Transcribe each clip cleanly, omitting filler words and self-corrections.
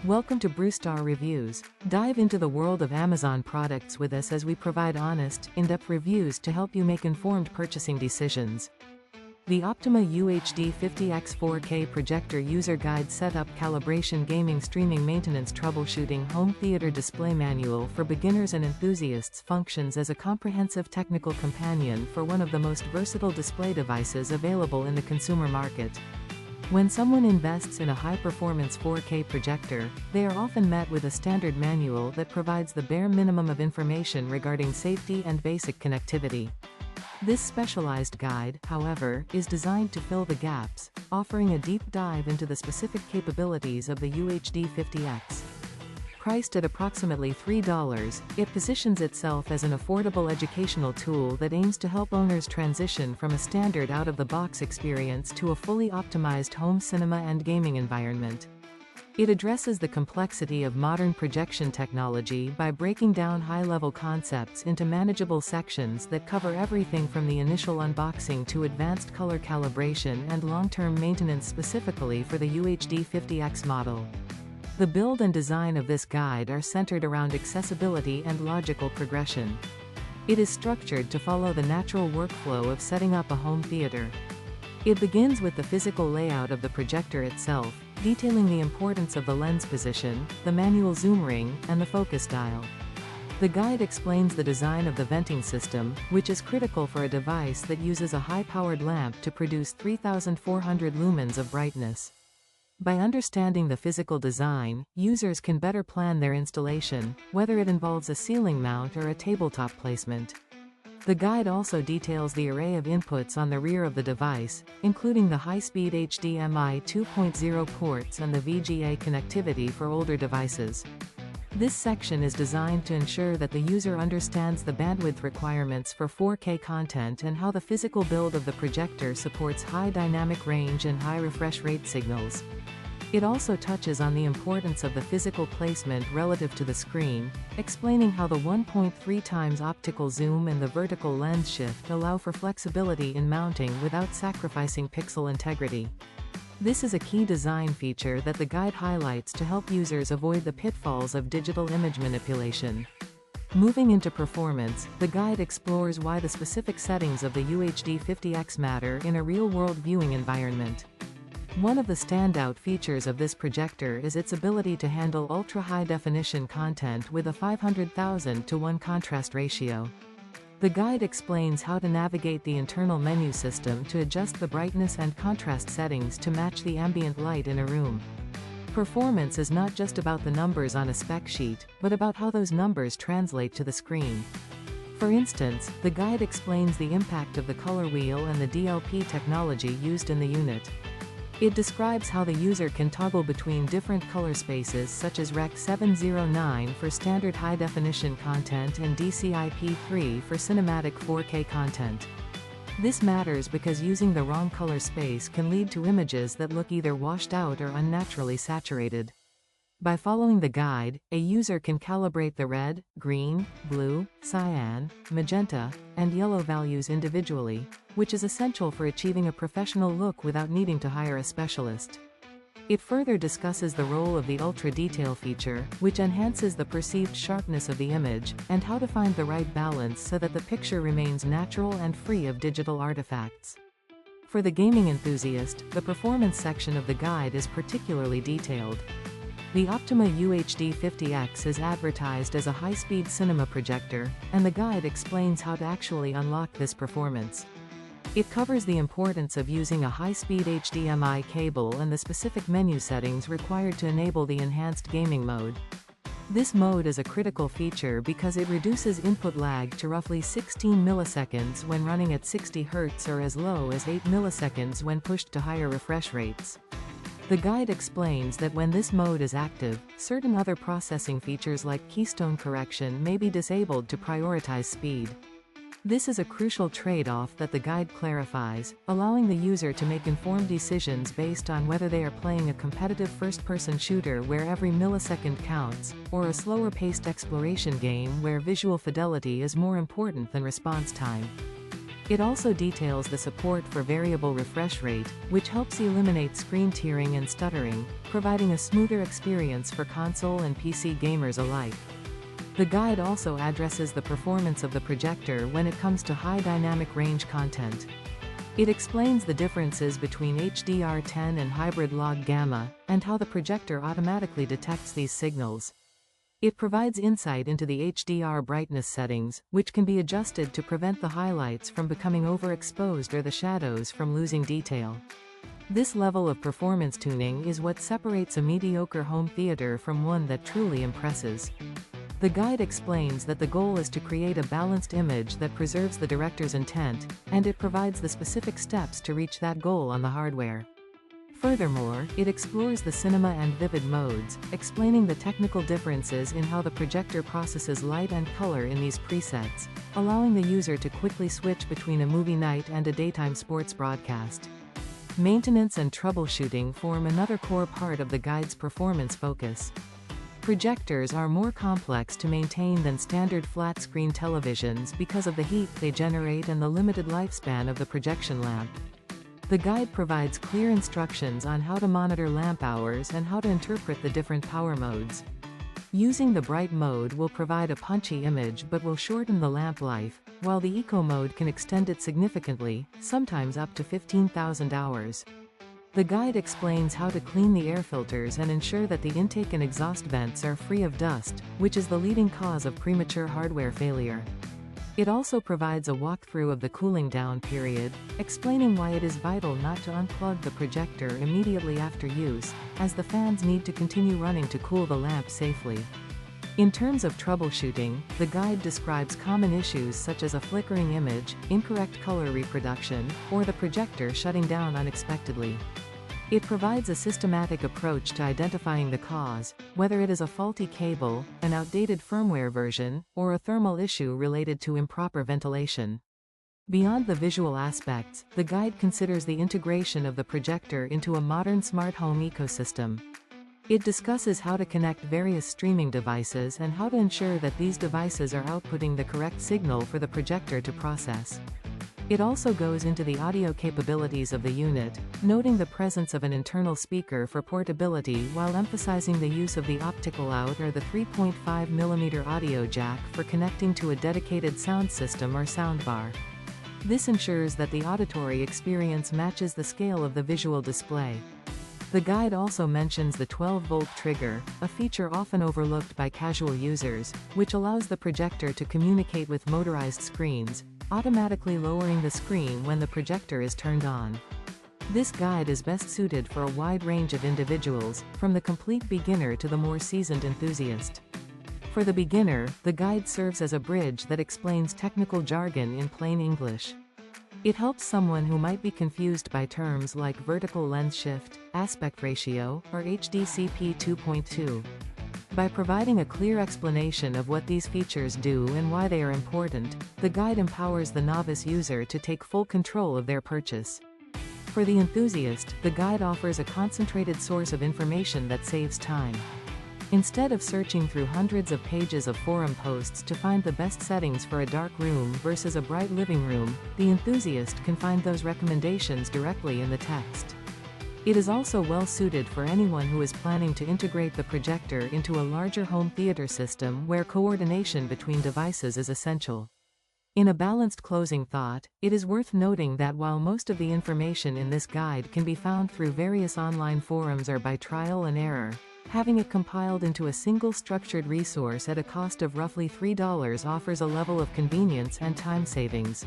Welcome to Brewstar Reviews. Dive into the world of Amazon products with us as we provide honest, in-depth reviews to help you make informed purchasing decisions. The OPTOMA UHD50X 4K Projector User Guide Setup Calibration Gaming Streaming Maintenance Troubleshooting Home Theater Display Manual for Beginners and Enthusiasts functions as a comprehensive technical companion for one of the most versatile display devices available in the consumer market. When someone invests in a high-performance 4K projector, they are often met with a standard manual that provides the bare minimum of information regarding safety and basic connectivity. This specialized guide, however, is designed to fill the gaps, offering a deep dive into the specific capabilities of the UHD50X. Priced at approximately $3, it positions itself as an affordable educational tool that aims to help owners transition from a standard out-of-the-box experience to a fully optimized home cinema and gaming environment. It addresses the complexity of modern projection technology by breaking down high-level concepts into manageable sections that cover everything from the initial unboxing to advanced color calibration and long-term maintenance specifically for the UHD50X model. The build and design of this guide are centered around accessibility and logical progression. It is structured to follow the natural workflow of setting up a home theater. It begins with the physical layout of the projector itself, detailing the importance of the lens position, the manual zoom ring, and the focus dial. The guide explains the design of the venting system, which is critical for a device that uses a high-powered lamp to produce 3,400 lumens of brightness. By understanding the physical design, users can better plan their installation, whether it involves a ceiling mount or a tabletop placement. The guide also details the array of inputs on the rear of the device, including the high-speed HDMI 2.0 ports and the VGA connectivity for older devices. This section is designed to ensure that the user understands the bandwidth requirements for 4K content and how the physical build of the projector supports high dynamic range and high refresh rate signals. It also touches on the importance of the physical placement relative to the screen, explaining how the 1.3 times optical zoom and the vertical lens shift allow for flexibility in mounting without sacrificing pixel integrity. This is a key design feature that the guide highlights to help users avoid the pitfalls of digital image manipulation. Moving into performance, the guide explores why the specific settings of the UHD50X matter in a real-world viewing environment. One of the standout features of this projector is its ability to handle ultra-high-definition content with a 500,000:1 contrast ratio. The guide explains how to navigate the internal menu system to adjust the brightness and contrast settings to match the ambient light in a room. Performance is not just about the numbers on a spec sheet, but about how those numbers translate to the screen. For instance, the guide explains the impact of the color wheel and the DLP technology used in the unit. It describes how the user can toggle between different color spaces such as Rec. 709 for standard high-definition content and DCI-P3 for cinematic 4K content. This matters because using the wrong color space can lead to images that look either washed out or unnaturally saturated. By following the guide, a user can calibrate the red, green, blue, cyan, magenta, and yellow values individually, which is essential for achieving a professional look without needing to hire a specialist. It further discusses the role of the Ultra Detail feature, which enhances the perceived sharpness of the image, and how to find the right balance so that the picture remains natural and free of digital artifacts. For the gaming enthusiast, the performance section of the guide is particularly detailed. The OPTOMA UHD50X is advertised as a high-speed cinema projector, and the guide explains how to actually unlock this performance. It covers the importance of using a high-speed HDMI cable and the specific menu settings required to enable the enhanced gaming mode. This mode is a critical feature because it reduces input lag to roughly 16 milliseconds when running at 60 Hz or as low as 8 milliseconds when pushed to higher refresh rates. The guide explains that when this mode is active, certain other processing features like keystone correction may be disabled to prioritize speed. This is a crucial trade-off that the guide clarifies, allowing the user to make informed decisions based on whether they are playing a competitive first-person shooter where every millisecond counts, or a slower-paced exploration game where visual fidelity is more important than response time. It also details the support for variable refresh rate, which helps eliminate screen tearing and stuttering, providing a smoother experience for console and PC gamers alike. The guide also addresses the performance of the projector when it comes to high dynamic range content. It explains the differences between HDR10 and hybrid log gamma, and how the projector automatically detects these signals. It provides insight into the HDR brightness settings, which can be adjusted to prevent the highlights from becoming overexposed or the shadows from losing detail. This level of performance tuning is what separates a mediocre home theater from one that truly impresses. The guide explains that the goal is to create a balanced image that preserves the director's intent, and it provides the specific steps to reach that goal on the hardware. Furthermore, it explores the cinema and vivid modes, explaining the technical differences in how the projector processes light and color in these presets, allowing the user to quickly switch between a movie night and a daytime sports broadcast. Maintenance and troubleshooting form another core part of the guide's performance focus. Projectors are more complex to maintain than standard flat-screen televisions because of the heat they generate and the limited lifespan of the projection lamp. The guide provides clear instructions on how to monitor lamp hours and how to interpret the different power modes. Using the bright mode will provide a punchy image but will shorten the lamp life, while the eco mode can extend it significantly, sometimes up to 15,000 hours. The guide explains how to clean the air filters and ensure that the intake and exhaust vents are free of dust, which is the leading cause of premature hardware failure. It also provides a walkthrough of the cooling down period, explaining why it is vital not to unplug the projector immediately after use, as the fans need to continue running to cool the lamp safely. In terms of troubleshooting, the guide describes common issues such as a flickering image, incorrect color reproduction, or the projector shutting down unexpectedly. It provides a systematic approach to identifying the cause, whether it is a faulty cable, an outdated firmware version, or a thermal issue related to improper ventilation. Beyond the visual aspects, the guide considers the integration of the projector into a modern smart home ecosystem. It discusses how to connect various streaming devices and how to ensure that these devices are outputting the correct signal for the projector to process. It also goes into the audio capabilities of the unit, noting the presence of an internal speaker for portability while emphasizing the use of the optical out or the 3.5mm audio jack for connecting to a dedicated sound system or soundbar. This ensures that the auditory experience matches the scale of the visual display. The guide also mentions the 12-volt trigger, a feature often overlooked by casual users, which allows the projector to communicate with motorized screens, automatically lowering the screen when the projector is turned on. This guide is best suited for a wide range of individuals, from the complete beginner to the more seasoned enthusiast. For the beginner, the guide serves as a bridge that explains technical jargon in plain English. It helps someone who might be confused by terms like vertical lens shift, aspect ratio, or HDCP 2.2. By providing a clear explanation of what these features do and why they are important, the guide empowers the novice user to take full control of their purchase. For the enthusiast, the guide offers a concentrated source of information that saves time. Instead of searching through hundreds of pages of forum posts to find the best settings for a dark room versus a bright living room, the enthusiast can find those recommendations directly in the text. It is also well suited for anyone who is planning to integrate the projector into a larger home theater system where coordination between devices is essential. In a balanced closing thought, it is worth noting that while most of the information in this guide can be found through various online forums or by trial and error, having it compiled into a single structured resource at a cost of roughly $3 offers a level of convenience and time savings.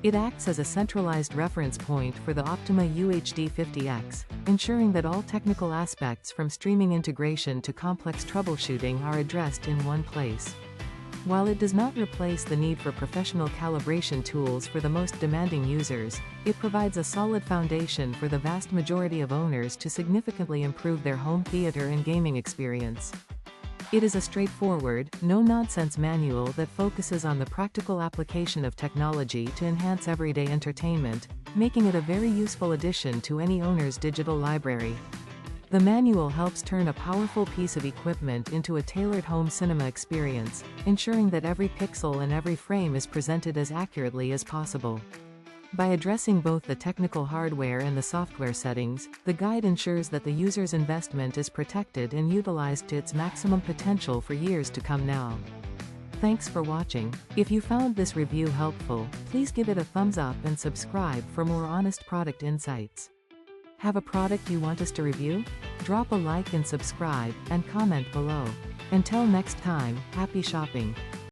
It acts as a centralized reference point for the OPTOMA UHD50X, ensuring that all technical aspects from streaming integration to complex troubleshooting are addressed in one place. While it does not replace the need for professional calibration tools for the most demanding users, it provides a solid foundation for the vast majority of owners to significantly improve their home theater and gaming experience. It is a straightforward, no-nonsense manual that focuses on the practical application of technology to enhance everyday entertainment, making it a very useful addition to any owner's digital library. The manual helps turn a powerful piece of equipment into a tailored home cinema experience, ensuring that every pixel and every frame is presented as accurately as possible. By addressing both the technical hardware and the software settings, the guide ensures that the user's investment is protected and utilized to its maximum potential for years to come now. Thanks for watching. If you found this review helpful, please give it a thumbs up and subscribe for more honest product insights. Have a product you want us to review? Drop a like and subscribe, and comment below. Until next time, happy shopping.